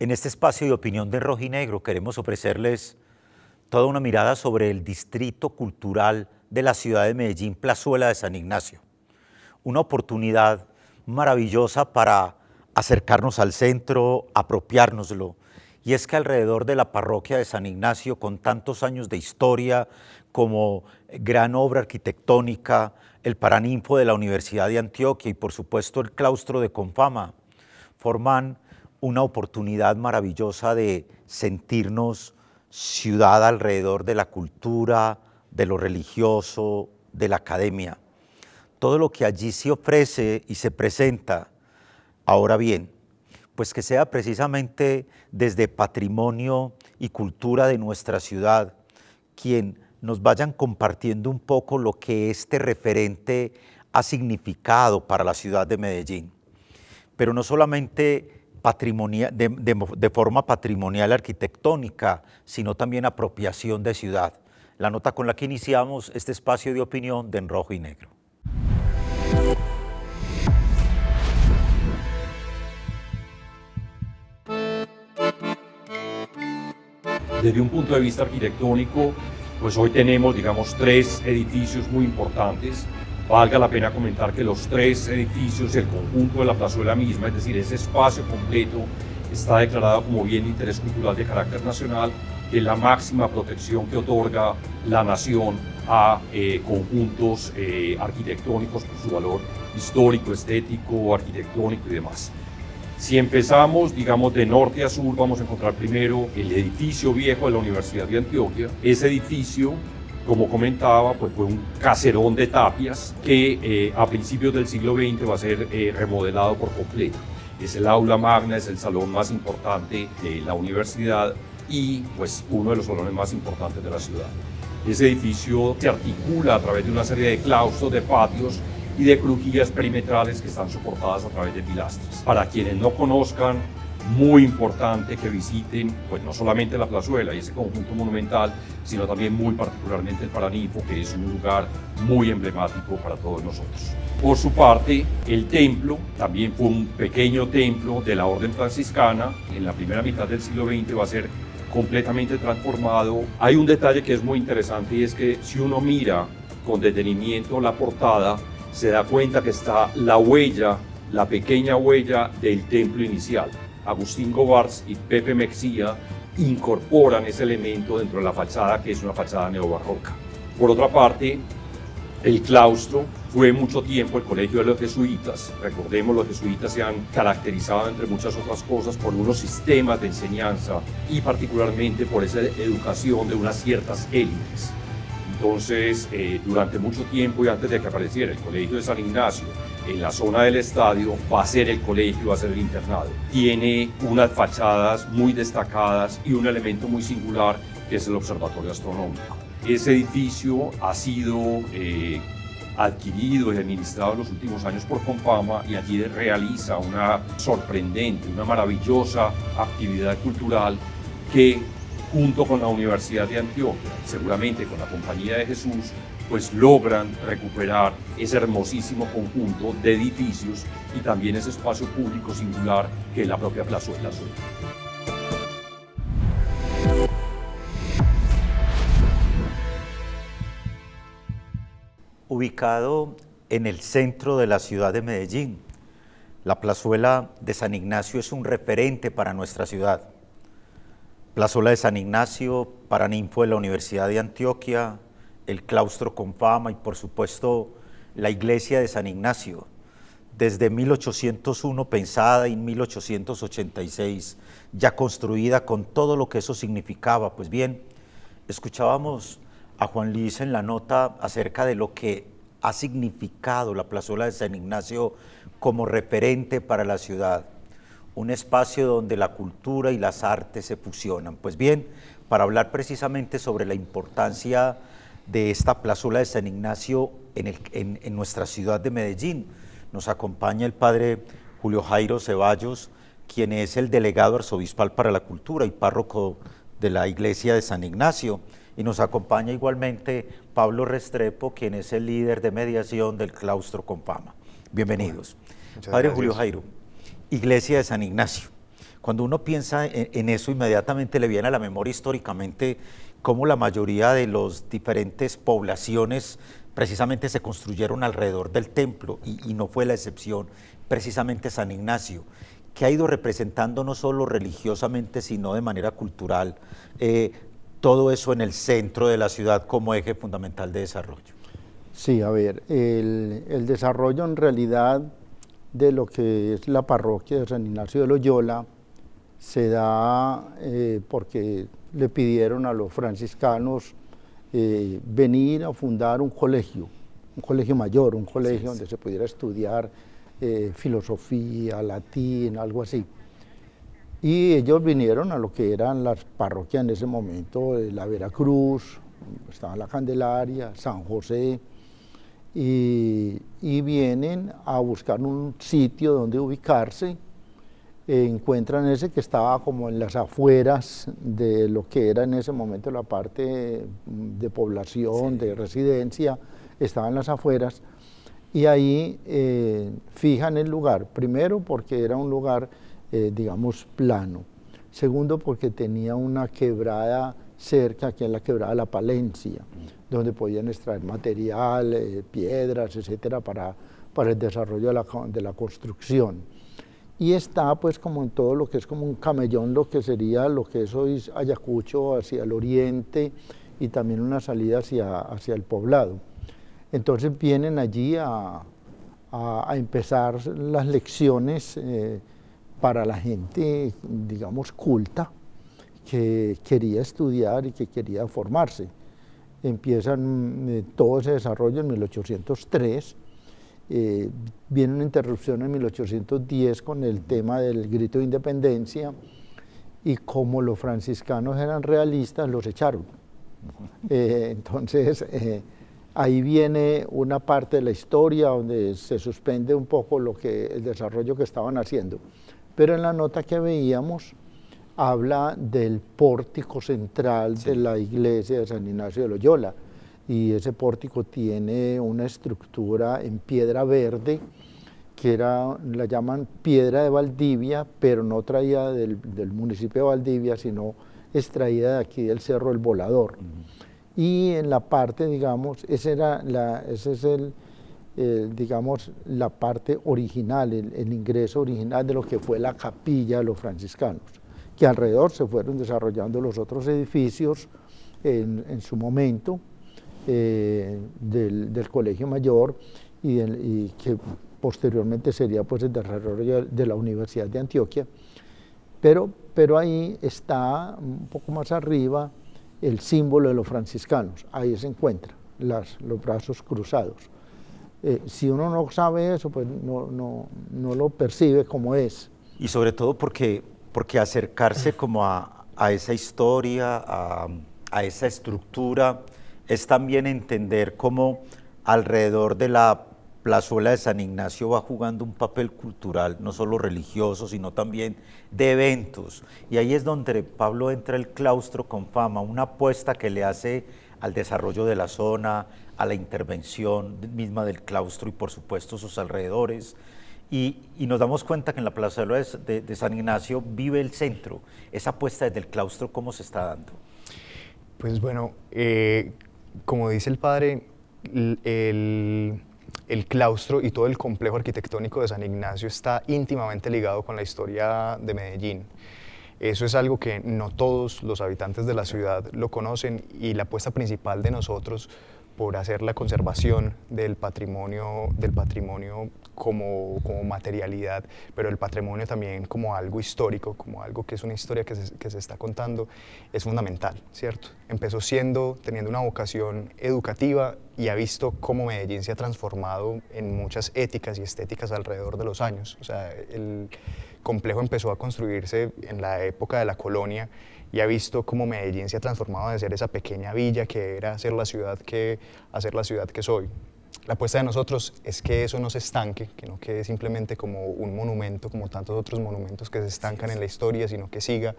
En este espacio de opinión de Rojo y Negro queremos ofrecerles toda una mirada sobre el distrito cultural de la ciudad de Medellín, Plazuela de San Ignacio. Una oportunidad maravillosa para acercarnos al centro, apropiárnoslo. Y es que alrededor de la parroquia de San Ignacio, con tantos años de historia como gran obra arquitectónica, el Paraninfo de la Universidad de Antioquia y por supuesto el claustro de Confama, forman una oportunidad maravillosa de sentirnos ciudad alrededor de la cultura, de lo religioso, de la academia. Todo lo que allí se ofrece y se presenta, ahora bien, pues que sea precisamente desde patrimonio y cultura de nuestra ciudad, quien nos vayan compartiendo un poco lo que este referente ha significado para la ciudad de Medellín. Pero no solamente de forma patrimonial arquitectónica, sino también apropiación de ciudad. La nota con la que iniciamos este espacio de opinión de En Rojo y Negro. Desde un punto de vista arquitectónico, pues hoy tenemos, digamos, tres edificios muy importantes. Valga la pena comentar que los tres edificios, el conjunto de la plazuela misma, es decir, ese espacio completo, está declarado como bien de interés cultural de carácter nacional, que es la máxima protección que otorga la nación a conjuntos arquitectónicos por su valor histórico, estético, arquitectónico y demás. Si empezamos, digamos, de norte a sur, vamos a encontrar primero el edificio viejo de la Universidad de Antioquia. Ese edificio, como comentaba, pues fue un caserón de tapias que a principios del siglo XX va a ser remodelado por completo. Es el aula magna, es el salón más importante de la universidad y pues uno de los salones más importantes de la ciudad. Ese edificio se articula a través de una serie de claustros, de patios y de crujías perimetrales que están soportadas a través de pilastras. Para quienes no conozcan, muy importante que visiten pues no solamente la plazuela y ese conjunto monumental, sino también muy particularmente el Paraninfo, que es un lugar muy emblemático para todos nosotros. Por su parte, el templo también fue un pequeño templo de la Orden Franciscana. En la primera mitad del siglo XX va a ser completamente transformado. Hay un detalle que es muy interesante y es que si uno mira con detenimiento la portada, se da cuenta que está la huella, la pequeña huella del templo inicial. Agustín Gobars y Pepe Mexía incorporan ese elemento dentro de la fachada, que es una fachada neobarroca. Por otra parte, el claustro fue mucho tiempo el colegio de los jesuitas. Recordemos, los jesuitas se han caracterizado, entre muchas otras cosas, por unos sistemas de enseñanza y particularmente por esa educación de unas ciertas élites. Entonces, durante mucho tiempo y antes de que apareciera el Colegio de San Ignacio, en la zona del estadio va a ser el colegio, va a ser el internado. Tiene unas fachadas muy destacadas y un elemento muy singular que es el observatorio astronómico. Ese edificio ha sido adquirido y administrado en los últimos años por Confama y allí realiza una sorprendente, una maravillosa actividad cultural que, junto con la Universidad de Antioquia, seguramente con la Compañía de Jesús, pues logran recuperar ese hermosísimo conjunto de edificios y también ese espacio público singular que es la propia plazuela. Ubicado en el centro de la ciudad de Medellín, la plazuela de San Ignacio es un referente para nuestra ciudad. Plazuela de San Ignacio, Paraninfo de la Universidad de Antioquia, el claustro Confama y por supuesto la iglesia de San Ignacio, desde 1801 pensada y en 1886 ya construida con todo lo que eso significaba. Pues bien, escuchábamos a Juan Luis en la nota acerca de lo que ha significado la plazuela de San Ignacio como referente para la ciudad. Un espacio donde la cultura y las artes se fusionan. Pues bien, para hablar precisamente sobre la importancia de esta plazuela de San Ignacio en nuestra ciudad de Medellín, nos acompaña el padre Julio Jairo Ceballos, quien es el delegado arzobispal para la cultura y párroco de la iglesia de San Ignacio, y nos acompaña igualmente Pablo Restrepo, quien es el líder de mediación del claustro Confama. Bienvenidos. Muchas Padre gracias. Julio Jairo, Iglesia de San Ignacio. Cuando uno piensa en eso, inmediatamente le viene a la memoria históricamente cómo la mayoría de las diferentes poblaciones precisamente se construyeron alrededor del templo, y no fue la excepción precisamente San Ignacio, que ha ido representando no solo religiosamente, sino de manera cultural, todo eso en el centro de la ciudad como eje fundamental de desarrollo. Sí, a ver, el desarrollo en realidad de lo que es la parroquia de San Ignacio de Loyola se da porque le pidieron a los franciscanos venir a fundar un colegio mayor, un colegio donde se pudiera estudiar filosofía, latín, algo así. Y ellos vinieron a lo que eran las parroquias en ese momento, la Veracruz, estaba la Candelaria, San José, y vienen a buscar un sitio donde ubicarse. Encuentran ese que estaba como en las afueras de lo que era en ese momento la parte de población, de residencia, estaba en las afueras, y ahí fijan el lugar, primero porque era un lugar, digamos, plano, segundo porque tenía una quebrada cerca, que es la quebrada de la Palencia, donde podían extraer material, piedras, etcétera, para el desarrollo de la construcción. Y está pues como en todo lo que es como un camellón, lo que sería lo que es hoy Ayacucho hacia el oriente, y también una salida hacia el poblado. Entonces vienen allí a empezar las lecciones para la gente, digamos, culta, que quería estudiar y que quería formarse. Empiezan todo ese desarrollo en 1803, viene una interrupción en 1810 con el tema del grito de independencia, y como los franciscanos eran realistas, los echaron. Entonces, ahí viene una parte de la historia donde se suspende un poco el desarrollo que estaban haciendo. Pero en la nota que veíamos, habla del pórtico central de la iglesia de San Ignacio de Loyola, y ese pórtico tiene una estructura en piedra verde, que la llaman piedra de Valdivia, pero no traída del municipio de Valdivia, sino extraída de aquí del Cerro del Volador. Y en la parte, digamos, digamos, la parte original, el ingreso original de lo que fue la capilla de los franciscanos, que alrededor se fueron desarrollando los otros edificios en su momento, del Colegio Mayor, y que posteriormente sería pues el desarrollo de la Universidad de Antioquia, pero ahí está un poco más arriba el símbolo de los franciscanos, ahí se encuentra, los brazos cruzados. Si uno no sabe eso, pues no lo percibe como es. Y sobre todo porque acercarse como a esa historia, a esa estructura, es también entender cómo alrededor de la plazuela de San Ignacio va jugando un papel cultural, no solo religioso, sino también de eventos. Y ahí es donde, Pablo, entra el claustro con fama, una apuesta que le hace al desarrollo de la zona, a la intervención misma del claustro y por supuesto sus alrededores. Y nos damos cuenta que en la plazuela de San Ignacio vive el centro. Esa apuesta desde el claustro, ¿cómo se está dando? Pues bueno, como dice el padre, el claustro y todo el complejo arquitectónico de San Ignacio está íntimamente ligado con la historia de Medellín. Eso es algo que no todos los habitantes de la ciudad lo conocen, y la apuesta principal de nosotros por hacer la conservación del patrimonio como materialidad, pero el patrimonio también como algo histórico, como algo que es una historia que se está contando, es fundamental, ¿cierto? Empezó teniendo una vocación educativa, y ha visto cómo Medellín se ha transformado en muchas éticas y estéticas alrededor de los años. O sea, el complejo empezó a construirse en la época de la colonia, y ha visto cómo Medellín se ha transformado de ser esa pequeña villa que era hacer la ciudad que soy. La apuesta de nosotros es que eso no se estanque, que no quede simplemente como un monumento, como tantos otros monumentos que se estancan en la historia, sino que siga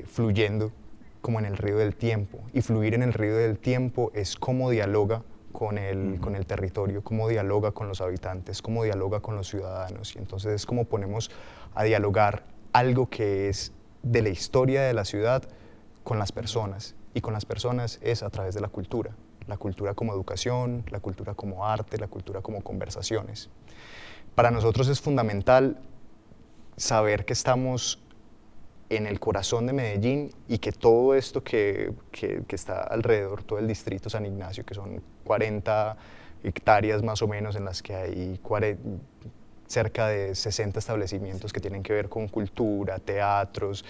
fluyendo como en el río del tiempo. Y fluir en el río del tiempo es cómo dialoga con el territorio, cómo dialoga con los habitantes, cómo dialoga con los ciudadanos. Y entonces es como ponemos a dialogar algo que es de la historia de la ciudad con las personas, y con las personas es a través de la cultura como educación, la cultura como arte, la cultura como conversaciones. Para nosotros es fundamental saber que estamos en el corazón de Medellín y que todo esto que está alrededor, todo el distrito San Ignacio, que son 40 hectáreas más o menos en las que hay cerca de 60 establecimientos que tienen que ver con cultura, teatros,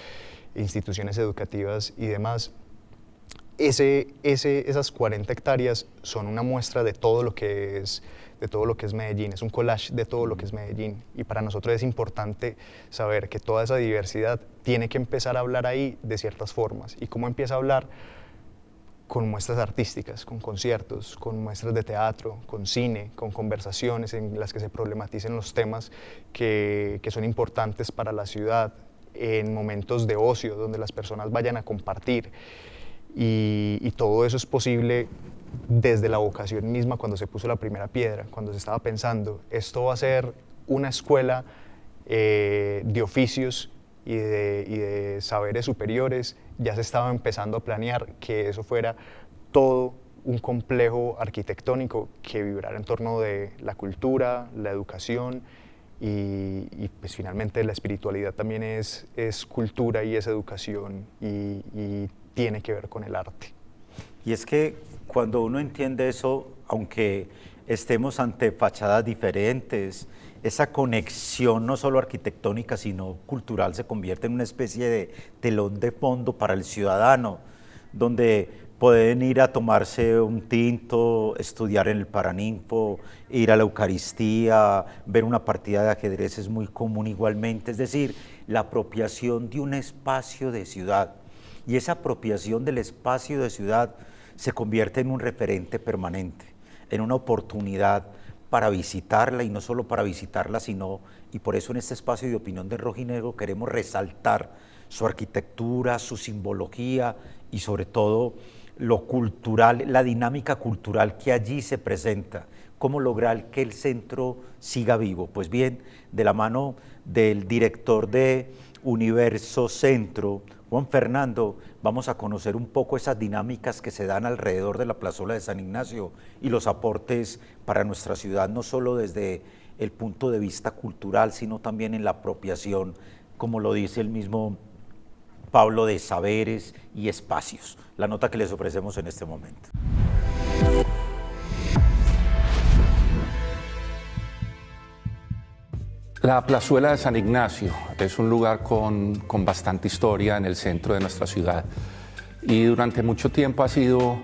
instituciones educativas y demás. Esas 40 hectáreas son una muestra de todo lo que es Medellín, es un collage de todo lo que es Medellín, y para nosotros es importante saber que toda esa diversidad tiene que empezar a hablar ahí de ciertas formas. ¿Y cómo empieza a hablar? Con muestras artísticas, con conciertos, con muestras de teatro, con cine, con conversaciones en las que se problematicen los temas que son importantes para la ciudad, en momentos de ocio donde las personas vayan a compartir. Y todo eso es posible desde la vocación misma, cuando se puso la primera piedra, cuando se estaba pensando, esto va a ser una escuela de oficios y de saberes superiores. Ya se estaba empezando a planear que eso fuera todo un complejo arquitectónico que vibrara en torno de la cultura, la educación y pues finalmente la espiritualidad también es cultura y es educación y tiene que ver con el arte. Y es que cuando uno entiende eso, aunque estemos ante fachadas diferentes, esa conexión no solo arquitectónica, sino cultural, se convierte en una especie de telón de fondo para el ciudadano, donde pueden ir a tomarse un tinto, estudiar en el Paraninfo, ir a la Eucaristía, ver una partida de ajedrez es muy común igualmente, es decir, la apropiación de un espacio de ciudad. Y esa apropiación del espacio de ciudad se convierte en un referente permanente, en una oportunidad para visitarla, y no solo para visitarla, sino, y por eso en este espacio de Opinión de Rojinegro queremos resaltar su arquitectura, su simbología y sobre todo lo cultural, la dinámica cultural que allí se presenta. ¿Cómo lograr que el centro siga vivo? Pues bien, de la mano del director de Universo Centro, Juan Fernando, vamos a conocer un poco esas dinámicas que se dan alrededor de la plazuela de San Ignacio y los aportes para nuestra ciudad, no solo desde el punto de vista cultural, sino también en la apropiación, como lo dice el mismo Pablo, de saberes y espacios. La nota que les ofrecemos en este momento. La plazuela de San Ignacio es un lugar con bastante historia en el centro de nuestra ciudad, y durante mucho tiempo ha sido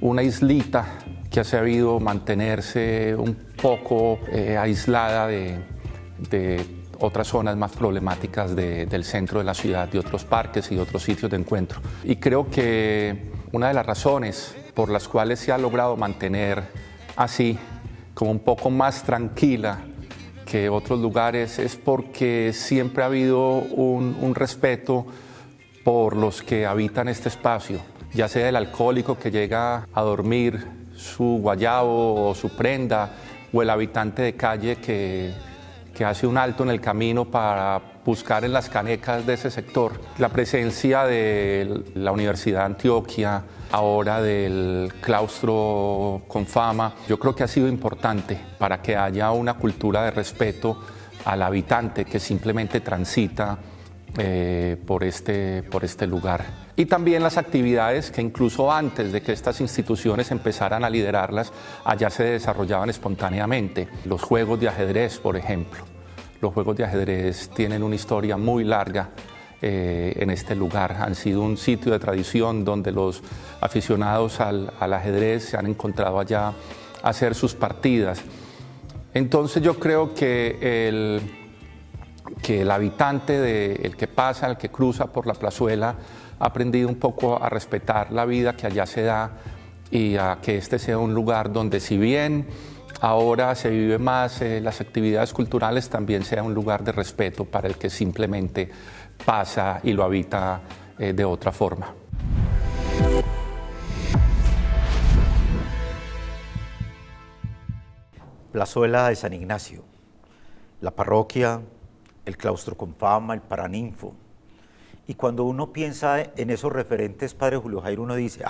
una islita que ha sabido mantenerse un poco aislada de otras zonas más problemáticas del centro de la ciudad, de otros parques y de otros sitios de encuentro. Y creo que una de las razones por las cuales se ha logrado mantener así, como un poco más tranquila que otros lugares, es porque siempre ha habido un respeto por los que habitan este espacio, ya sea el alcohólico que llega a dormir su guayabo o su prenda, o el habitante de calle que hace un alto en el camino para buscar en las canecas de ese sector. La presencia de la Universidad de Antioquia, ahora del claustro Confama, yo creo que ha sido importante para que haya una cultura de respeto al habitante que simplemente transita por este lugar. Y también las actividades que incluso antes de que estas instituciones empezaran a liderarlas, allá se desarrollaban espontáneamente. Los juegos de ajedrez, por ejemplo. Los juegos de ajedrez tienen una historia muy larga en este lugar. Han sido un sitio de tradición donde los aficionados al ajedrez se han encontrado allá a hacer sus partidas. Entonces yo creo que el habitante, el que pasa, el que cruza por la plazuela, ha aprendido un poco a respetar la vida que allá se da y a que este sea un lugar donde, si bien ahora se vive más las actividades culturales, también sea un lugar de respeto para el que simplemente pasa y lo habita de otra forma. Plazuela de San Ignacio, la parroquia el Claustro con Fama, el Paraninfo. Y cuando uno piensa en esos referentes, padre Julio Jairo, uno dice,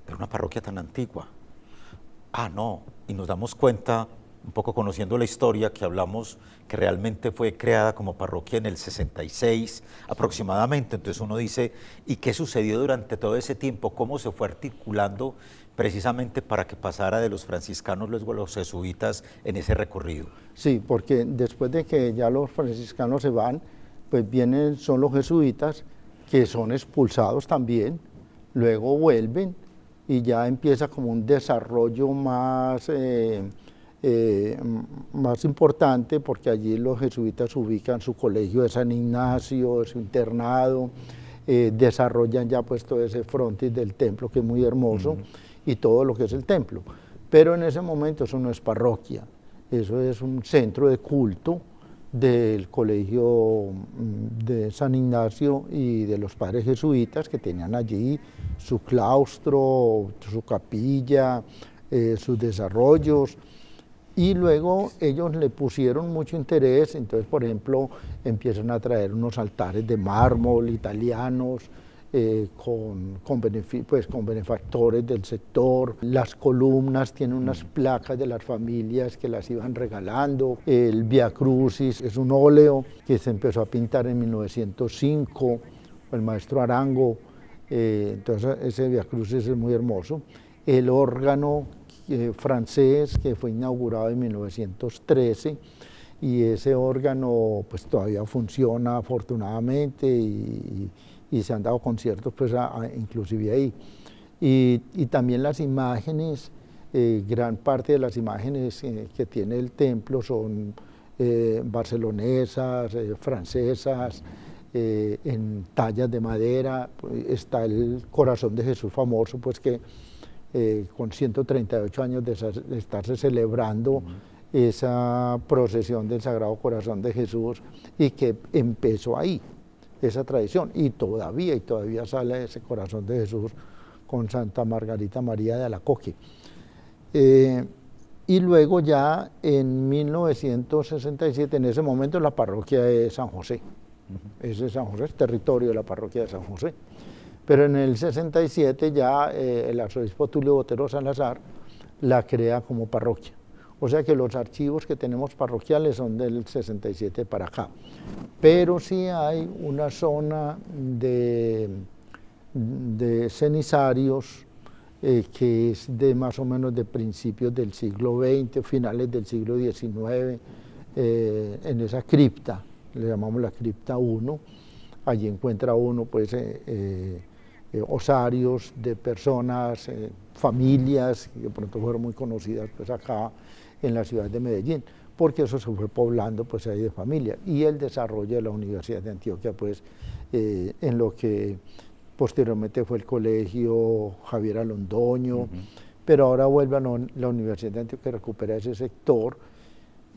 pero una parroquia tan antigua. No, y nos damos cuenta, un poco conociendo la historia, que hablamos que realmente fue creada como parroquia en el 66 aproximadamente. Entonces uno dice, ¿y qué sucedió durante todo ese tiempo? ¿Cómo se fue articulando precisamente para que pasara de los franciscanos luego a los jesuitas en ese recorrido? Sí, porque después de que ya los franciscanos se van, pues son los jesuitas, que son expulsados también, luego vuelven y ya empieza como un desarrollo más importante, porque allí los jesuitas ubican su colegio de San Ignacio, su internado, desarrollan ya pues todo ese frontis del templo, que es muy hermoso, y todo lo que es el templo. Pero en ese momento eso no es parroquia, eso es un centro de culto del colegio de San Ignacio y de los padres jesuitas, que tenían allí su claustro, su capilla, sus desarrollos, y luego ellos le pusieron mucho interés. Entonces, por ejemplo, empiezan a traer unos altares de mármol italianos, con benefactores del sector. Las columnas tienen unas placas de las familias que las iban regalando. El Via Crucis es un óleo que se empezó a pintar en 1905, el maestro Arango. Entonces ese Via Crucis es muy hermoso. El órgano francés, que fue inaugurado en 1913, y ese órgano pues todavía funciona afortunadamente, y se han dado conciertos pues inclusive ahí. Y también las imágenes, gran parte de las imágenes que tiene el templo son barcelonesas, francesas, en tallas de madera. Está el corazón de Jesús famoso, pues que con 138 años de estarse celebrando esa procesión del Sagrado Corazón de Jesús, y que empezó ahí esa tradición, y todavía sale ese Corazón de Jesús con Santa Margarita María de Alacoque. Y luego ya en 1967, en ese momento la parroquia de San José, ese San José es territorio de la parroquia de San José, pero en el 67 ya el arzobispo Tulio Botero Salazar la crea como parroquia. O sea que los archivos que tenemos parroquiales son del 67 para acá. Pero sí hay una zona de cenizarios que es de más o menos de principios del siglo XX, finales del siglo XIX, en esa cripta, le llamamos la cripta 1. Allí encuentra uno pues osarios de personas, familias que de pronto fueron muy conocidas pues acá en la ciudad de Medellín, porque eso se fue poblando pues ahí de familia. Y el desarrollo de la Universidad de Antioquia pues en lo que posteriormente fue el colegio Javier Alondoño, pero ahora vuelve a la Universidad de Antioquia, que recupera ese sector.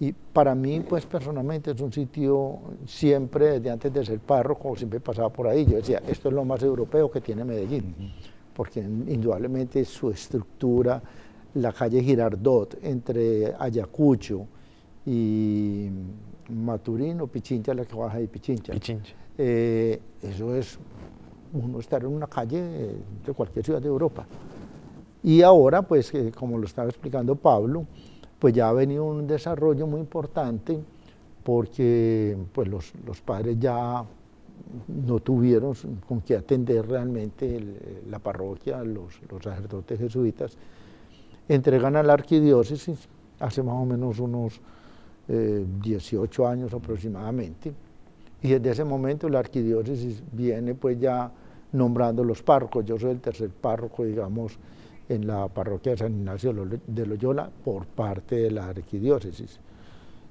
Y para mí, pues personalmente, es un sitio, siempre desde antes de ser párroco, siempre pasaba por ahí. Yo decía, esto es lo más europeo que tiene Medellín, porque indudablemente su estructura, la calle Girardot, entre Ayacucho y Maturín o Pichincha, la que baja de Pichincha. Eso es uno estar en una calle de cualquier ciudad de Europa. Y ahora, pues, como lo estaba explicando Pablo, pues ya ha venido un desarrollo muy importante, porque pues los padres ya no tuvieron con qué atender realmente la parroquia, los sacerdotes jesuitas. Entregan a la arquidiócesis hace más o menos unos 18 años aproximadamente, y desde ese momento la arquidiócesis viene pues ya nombrando los párrocos. Yo soy el tercer párroco, digamos, en la parroquia de San Ignacio de Loyola por parte de la arquidiócesis.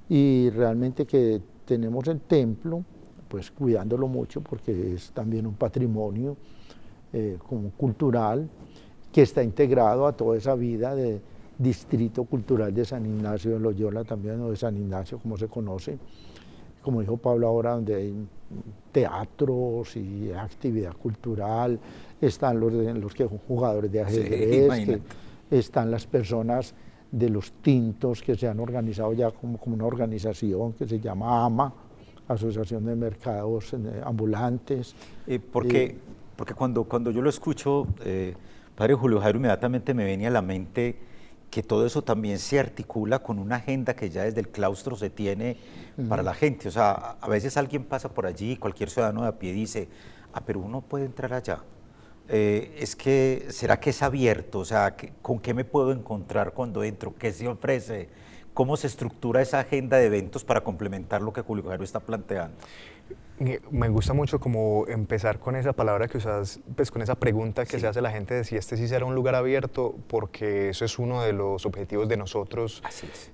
Y realmente que tenemos el templo, pues cuidándolo mucho, porque es también un patrimonio como cultural, que está integrado a toda esa vida de distrito cultural de San Ignacio de Loyola también, o de San Ignacio como se conoce, como dijo Pablo ahora, donde hay teatros y actividad cultural, están los que son jugadores de ajedrez, están las personas de los tintos que se han organizado ya como una organización que se llama AMA, asociación de mercados ambulantes. Porque cuando yo lo escucho, padre Julio Jairo, inmediatamente me venía a la mente que todo eso también se articula con una agenda que ya desde el claustro se tiene para la gente. O sea, a veces alguien pasa por allí, cualquier ciudadano de a pie dice, pero uno puede entrar allá. ¿Será que es abierto? O sea, ¿con qué me puedo encontrar cuando entro? ¿Qué se ofrece? ¿Cómo se estructura esa agenda de eventos para complementar lo que Julio Jairo está planteando? Me gusta mucho como empezar con esa palabra que usas, pues con esa pregunta que se hace la gente de si este sí será un lugar abierto, porque eso es uno de los objetivos de nosotros. Así es.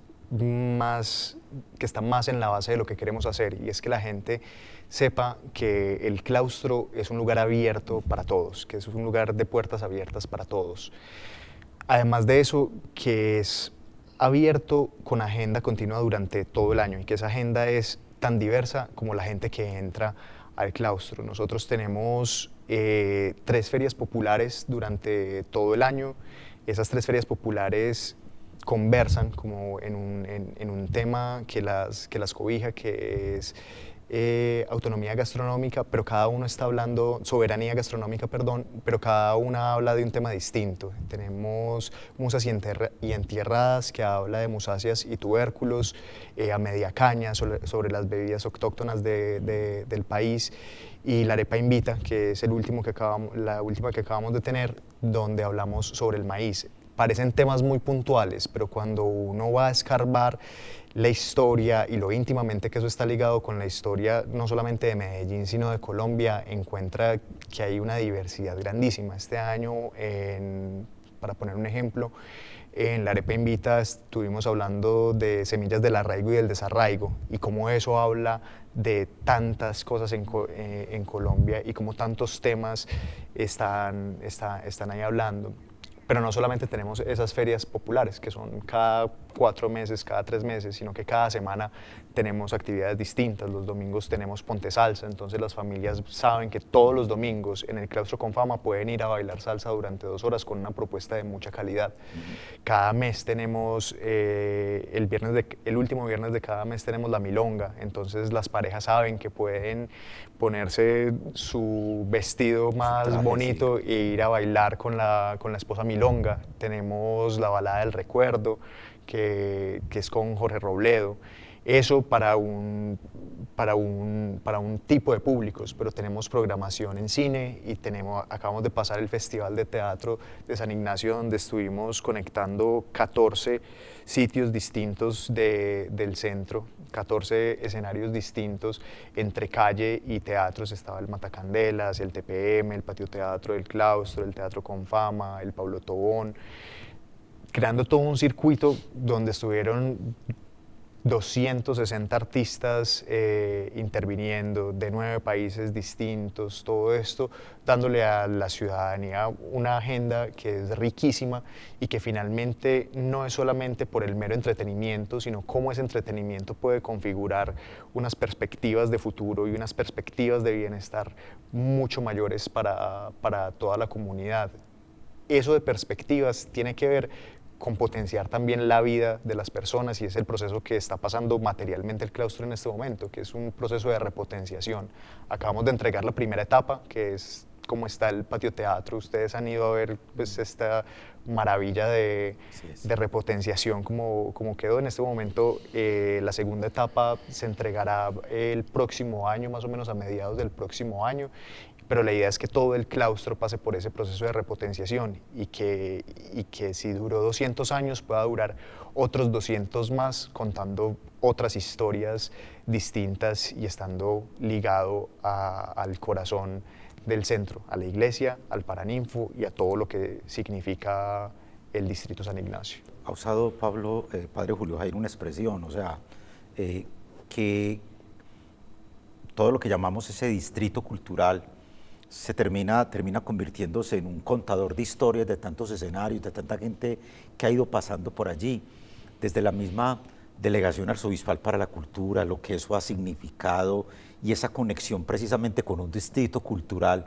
Que está más en la base de lo que queremos hacer, y es que la gente sepa que el claustro es un lugar abierto para todos, que es un lugar de puertas abiertas para todos. Además de eso, que es abierto con agenda continua durante todo el año, y que esa agenda es tan diversa como la gente que entra al claustro. Nosotros tenemos 3 ferias populares durante todo el año. Esas 3 ferias populares conversan como en un tema que las cobija, que es autonomía gastronómica, pero cada uno está hablando, soberanía gastronómica, perdón, pero cada una habla de un tema distinto. Tenemos musas y entierradas, que habla de musáceas y tubérculos, a media caña, sobre las bebidas autóctonas del país, y la arepa invita, que es la última que acabamos de tener, donde hablamos sobre el maíz. Parecen temas muy puntuales, pero cuando uno va a escarbar la historia y lo íntimamente que eso está ligado con la historia no solamente de Medellín, sino de Colombia, encuentra que hay una diversidad grandísima. Este año, para poner un ejemplo, en la Arepa Invita estuvimos hablando de semillas del arraigo y del desarraigo, y cómo eso habla de tantas cosas en Colombia y cómo tantos temas están ahí hablando. Pero no solamente tenemos esas ferias populares, que son cada 4 meses, cada 3 meses, sino que cada semana tenemos actividades distintas. Los domingos tenemos Ponte Salsa, entonces las familias saben que todos los domingos en el Claustro Confama pueden ir a bailar salsa durante 2 horas con una propuesta de mucha calidad. Cada mes tenemos, el último viernes de cada mes tenemos la milonga, entonces las parejas saben que pueden ponerse su vestido más bonito e ir a bailar con la esposa milonga. Tenemos la balada del recuerdo, que es con Jorge Robledo. Eso para un tipo de públicos, pero tenemos programación en cine y acabamos de pasar el Festival de Teatro de San Ignacio, donde estuvimos conectando 14 sitios distintos del centro, 14 escenarios distintos entre calle y teatros. Estaba el Matacandelas, el TPM, el Patio Teatro del Claustro, el Teatro Confama, el Pablo Tobón, creando todo un circuito donde estuvieron 260 artistas interviniendo de 9 países distintos, todo esto dándole a la ciudadanía una agenda que es riquísima y que finalmente no es solamente por el mero entretenimiento, sino cómo ese entretenimiento puede configurar unas perspectivas de futuro y unas perspectivas de bienestar mucho mayores para toda la comunidad. Eso de perspectivas tiene que ver con potenciar también la vida de las personas, y es el proceso que está pasando materialmente el claustro en este momento, que es un proceso de repotenciación. Acabamos de entregar la primera etapa, que es cómo está el patio teatro. Ustedes han ido a ver pues, esta maravilla de repotenciación como quedó en este momento. La segunda etapa se entregará el próximo año, más o menos a mediados del próximo año, pero la idea es que todo el claustro pase por ese proceso de repotenciación y que si duró 200 años pueda durar otros 200 más, contando otras historias distintas y estando ligado al corazón del centro, a la iglesia, al Paraninfo y a todo lo que significa el distrito San Ignacio. Ha usado Pablo, padre Julio Jairo, una expresión, o sea, que todo lo que llamamos ese distrito cultural se termina convirtiéndose en un contador de historias de tantos escenarios, de tanta gente que ha ido pasando por allí, desde la misma Delegación Arzobispal para la Cultura, lo que eso ha significado y esa conexión precisamente con un distrito cultural.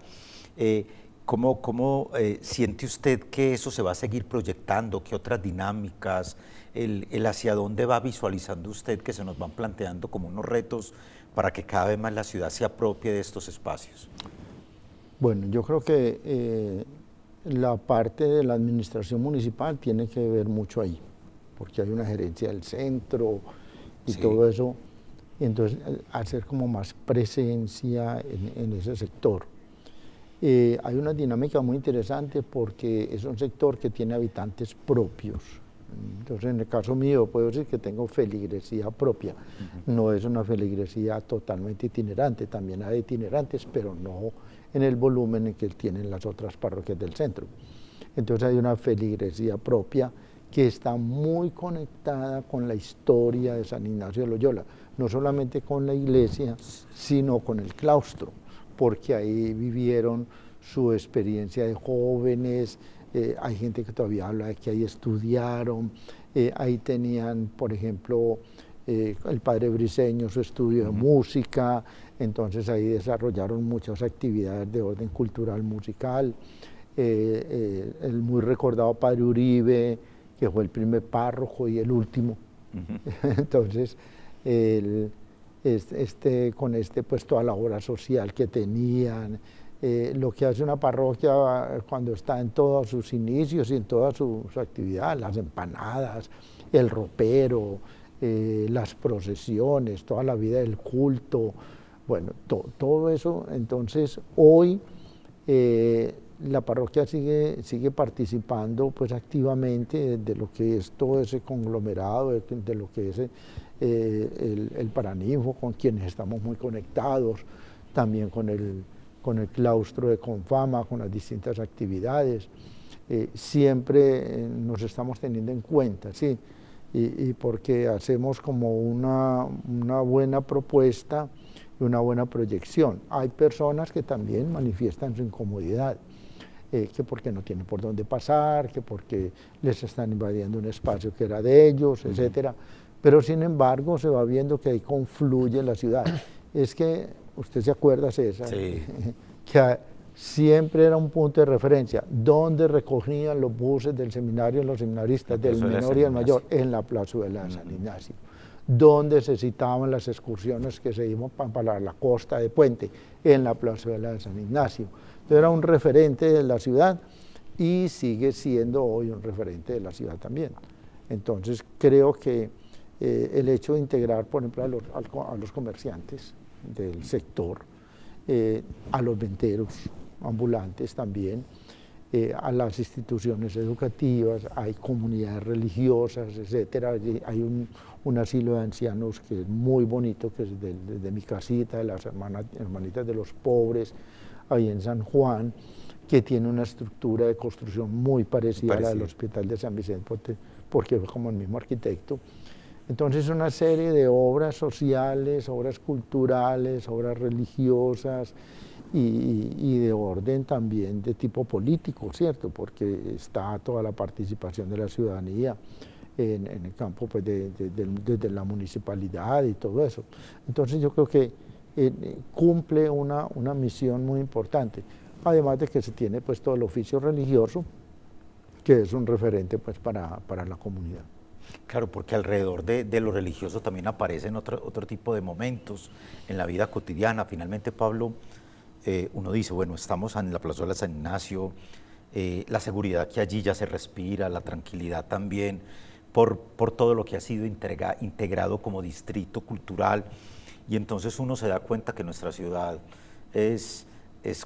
¿Cómo siente usted que eso se va a seguir proyectando? ¿Qué otras dinámicas? El hacia dónde va visualizando usted que se nos van planteando como unos retos para que cada vez más la ciudad se apropie de estos espacios? Bueno, yo creo que la parte de la administración municipal tiene que ver mucho ahí, porque hay una gerencia del centro y Sí. todo eso, y entonces hacer como más presencia en ese sector. Hay una dinámica muy interesante porque es un sector que tiene habitantes propios. Entonces, en el caso mío, puedo decir que tengo feligresía propia. No es una feligresía totalmente itinerante, también hay itinerantes, pero no en el volumen en que tienen las otras parroquias del centro. Entonces, hay una feligresía propia que está muy conectada con la historia de San Ignacio de Loyola, no solamente con la iglesia, sino con el claustro, porque ahí vivieron su experiencia de jóvenes, hay gente que todavía habla de que ahí estudiaron, ahí tenían, por ejemplo, el padre Briceño su estudio de música, entonces ahí desarrollaron muchas actividades de orden cultural musical, el muy recordado padre Uribe, que fue el primer párroco y el último, entonces pues toda la obra social que tenían, lo que hace una parroquia cuando está en todos sus inicios y en toda su actividad, las empanadas, el ropero, las procesiones, toda la vida del culto, bueno, todo eso. Entonces hoy la parroquia sigue participando pues activamente de lo que es todo ese conglomerado, de lo que es el Paraninfo, con quienes estamos muy conectados, también con el claustro de Confama, con las distintas actividades. Siempre nos estamos teniendo en cuenta, ¿sí? Y porque hacemos como una buena propuesta y una buena proyección. Hay personas que también manifiestan su incomodidad, que porque no tienen por dónde pasar, que porque les están invadiendo un espacio que era de ellos, etcétera. Pero sin embargo se va viendo que ahí confluye la ciudad. Es que, usted se acuerda, César, Sí. que siempre era un punto de referencia, donde recogían los buses del seminario, los seminaristas, del menor y el mayor, en la plazuela de San Ignacio, donde se citaban las excursiones que se iban para la costa de Puente, en la plazuela de San Ignacio. Entonces era un referente de la ciudad y sigue siendo hoy un referente de la ciudad también. Entonces creo que el hecho de integrar, por ejemplo, a los comerciantes del sector, a los venteros ambulantes también, a las instituciones educativas, hay comunidades religiosas, etcétera. Hay un asilo de ancianos que es muy bonito, que es de mi casita, de las hermanitas de los pobres, ahí en San Juan, que tiene una estructura de construcción muy parecida a la del Hospital de San Vicente, porque fue como el mismo arquitecto. Entonces una serie de obras sociales, obras culturales, obras religiosas y de orden también de tipo político, ¿cierto? Porque está toda la participación de la ciudadanía en el campo pues, de la municipalidad y todo eso. Entonces yo creo que cumple una misión muy importante, además de que se tiene pues todo el oficio religioso, que es un referente pues para la comunidad. Claro, porque alrededor de lo religioso también aparecen otro tipo de momentos en la vida cotidiana. Finalmente, Pablo, uno dice, bueno, estamos en la plazuela de San Ignacio, la seguridad que allí ya se respira, la tranquilidad también, por todo lo que ha sido integrado como distrito cultural, y entonces uno se da cuenta que nuestra ciudad es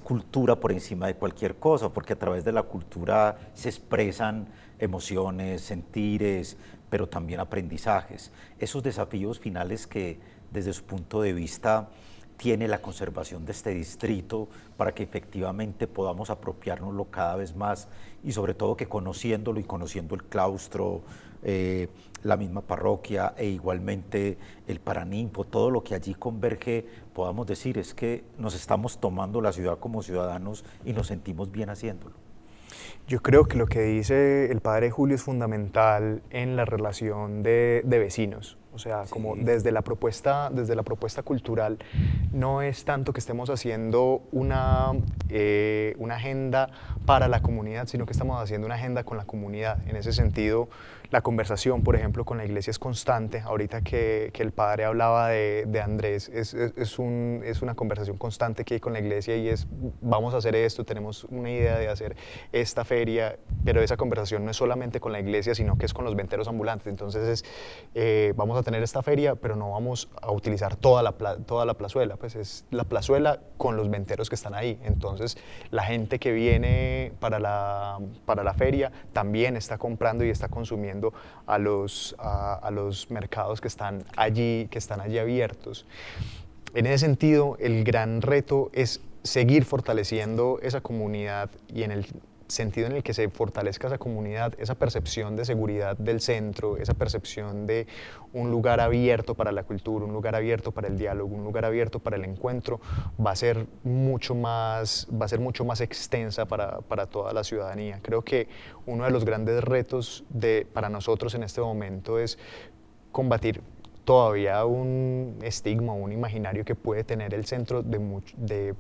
cultura por encima de cualquier cosa, porque a través de la cultura se expresan emociones, sentires, pero también aprendizajes. Esos desafíos finales que desde su punto de vista tiene la conservación de este distrito para que efectivamente podamos apropiárnoslo cada vez más y sobre todo que conociéndolo y conociendo el claustro, la misma parroquia e igualmente el Paraninfo, todo lo que allí converge, podamos decir es que nos estamos tomando la ciudad como ciudadanos y nos sentimos bien haciéndolo. Yo creo que lo que dice el padre Julio es fundamental en la relación de vecinos. O sea, Sí. como desde la propuesta cultural, no es tanto que estemos haciendo una agenda para la comunidad, sino que estamos haciendo una agenda con la comunidad. En ese sentido, la conversación, por ejemplo, con la iglesia es constante. Ahorita que el padre hablaba de Andrés, es una conversación constante que hay con la iglesia y es, vamos a hacer esto, tenemos una idea de hacer esta feria, pero esa conversación no es solamente con la iglesia, sino que es con los venteros ambulantes. Entonces vamos a tener esta feria, pero no vamos a utilizar toda la plazuela, pues es la plazuela con los venteros que están ahí. Entonces la gente que viene para la feria también está comprando y está consumiendo a los mercados que están allí abiertos. En ese sentido, el gran reto es seguir fortaleciendo esa comunidad, y en el sentido en el que se fortalezca esa comunidad, esa percepción de seguridad del centro, esa percepción de un lugar abierto para la cultura, un lugar abierto para el diálogo, un lugar abierto para el encuentro, va a ser mucho más extensa para toda la ciudadanía. Creo que uno de los grandes retos para nosotros en este momento es combatir todavía un estigma, un imaginario que puede tener el centro de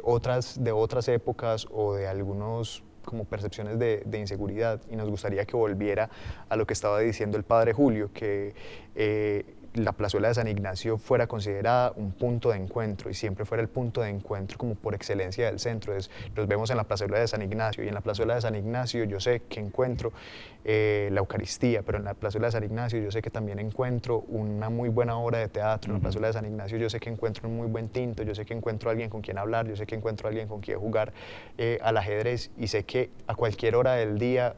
otras épocas o de algunos como percepciones de inseguridad, y nos gustaría que volviera a lo que estaba diciendo el padre Julio, que la plazuela de San Ignacio fuera considerada un punto de encuentro y siempre fuera el punto de encuentro como por excelencia del centro. Nos vemos en la plazuela de San Ignacio, y en la plazuela de San Ignacio yo sé que encuentro la Eucaristía, pero en la plazuela de San Ignacio yo sé que también encuentro una muy buena obra de teatro. En la plazuela de San Ignacio yo sé que encuentro un muy buen tinto, yo sé que encuentro a alguien con quien hablar, yo sé que encuentro a alguien con quien jugar al ajedrez, y sé que a cualquier hora del día,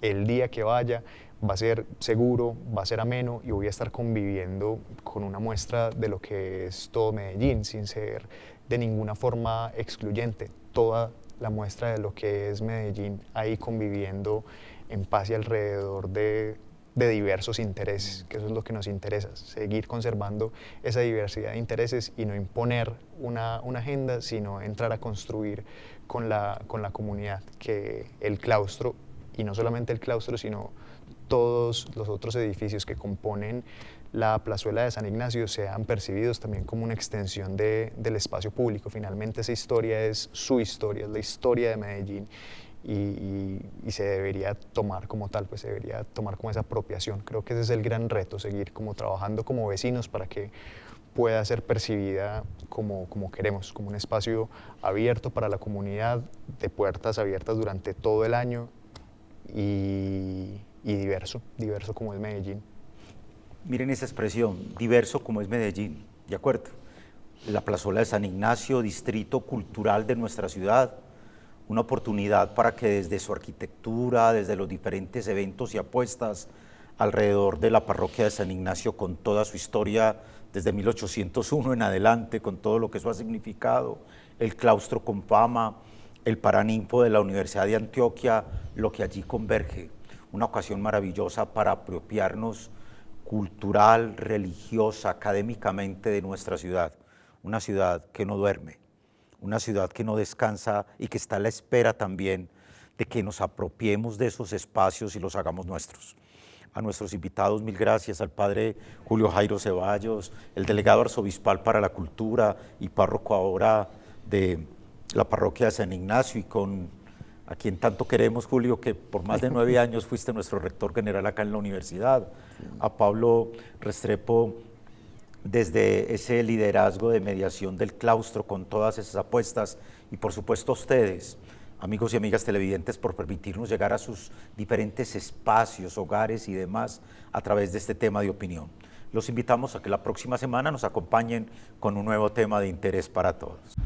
el día que vaya, va a ser seguro, va a ser ameno, y voy a estar conviviendo con una muestra de lo que es todo Medellín, sin ser de ninguna forma excluyente. Toda la muestra de lo que es Medellín ahí conviviendo en paz y alrededor de diversos intereses, que eso es lo que nos interesa, seguir conservando esa diversidad de intereses y no imponer una agenda, sino entrar a construir con la comunidad, que el claustro, y no solamente el claustro, sino todos los otros edificios que componen la plazuela de San Ignacio sean percibidos también como una extensión del espacio público. Finalmente esa historia es su historia, es la historia de Medellín, y se debería tomar como tal, pues se debería tomar como esa apropiación. Creo que ese es el gran reto, seguir como trabajando como vecinos para que pueda ser percibida como queremos, como un espacio abierto para la comunidad, de puertas abiertas durante todo el año, y diverso como es Medellín. Miren esa expresión, diverso como es Medellín, ¿de acuerdo? La plazuela de San Ignacio, distrito cultural de nuestra ciudad, una oportunidad para que desde su arquitectura, desde los diferentes eventos y apuestas alrededor de la parroquia de San Ignacio, con toda su historia desde 1801 en adelante, con todo lo que eso ha significado, el claustro con fama, el Paraninfo de la Universidad de Antioquia, lo que allí converge, una ocasión maravillosa para apropiarnos cultural, religiosa, académicamente de nuestra ciudad, una ciudad que no duerme, una ciudad que no descansa y que está a la espera también de que nos apropiemos de esos espacios y los hagamos nuestros. A nuestros invitados, mil gracias, al padre Julio Jairo Ceballos, el delegado arzobispal para la cultura y párroco ahora de la parroquia de San Ignacio, y a quien tanto queremos, Julio, que por más de 9 años fuiste nuestro rector general acá en la universidad, a Pablo Restrepo, desde ese liderazgo de mediación del claustro con todas esas apuestas, y por supuesto a ustedes, amigos y amigas televidentes, por permitirnos llegar a sus diferentes espacios, hogares y demás a través de este tema de opinión. Los invitamos a que la próxima semana nos acompañen con un nuevo tema de interés para todos.